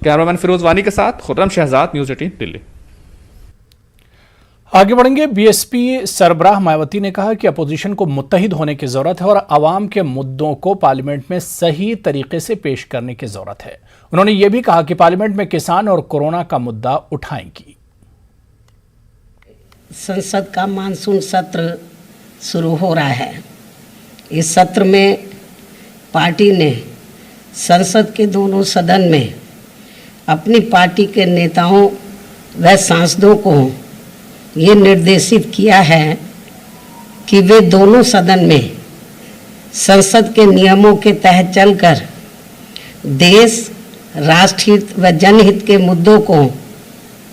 Cameraman Firoz वानी के साथ खुर्रम शहजाद, न्यूज़ 18 दिल्ली। आगे बढ़ेंगे। बीएसपी सरबराह मायावती ने कहा कि अपोजिशन को मुत्तहिद होने की जरूरत है और आवाम के मुद्दों को पार्लियामेंट में सही तरीके से पेश करने की जरूरत है। उन्होंने ये भी कहा कि पार्लियामेंट में किसान और कोरोना का मुद्दा उठाएंगी। संसद का मानसून सत्र शुरू हो रहा है। इस सत्र में पार्टी ने संसद के दोनों सदन में अपनी पार्टी के नेताओं व सांसदों को ये निर्देशित किया है कि वे दोनों सदन में संसद के नियमों के तहत चलकर देश, राष्ट्रहित व जनहित के मुद्दों को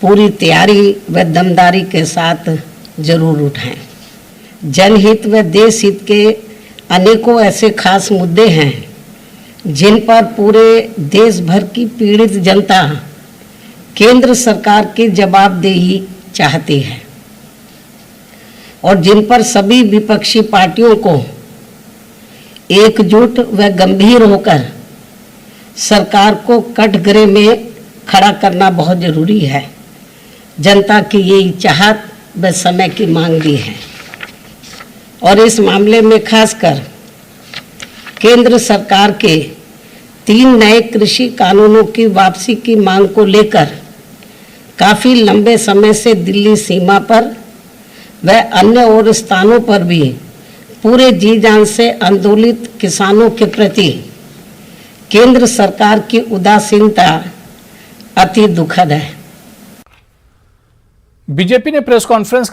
पूरी तैयारी व दमदारी के साथ जरूर उठाएं। जनहित व देश हित के अनेकों ऐसे खास मुद्दे हैं जिन पर पूरे देश भर की पीड़ित जनता केंद्र सरकार की जवाबदेही चाहती है और जिन पर सभी विपक्षी पार्टियों को एकजुट व गंभीर होकर सरकार को कटघरे में खड़ा करना बहुत जरूरी है। जनता की यही चाहत व समय की मांग भी है और इस मामले में खासकर केंद्र सरकार के 3 नए कृषि कानूनों की वापसी की मांग को लेकर काफ़ी लंबे समय से दिल्ली सीमा पर व अन्य और स्थानों पर भी पूरे जी जान से आंदोलित किसानों के प्रति केंद्र सरकार की उदासीनता अति दुखद है। बीजेपी ने प्रेस कॉन्फ्रेंस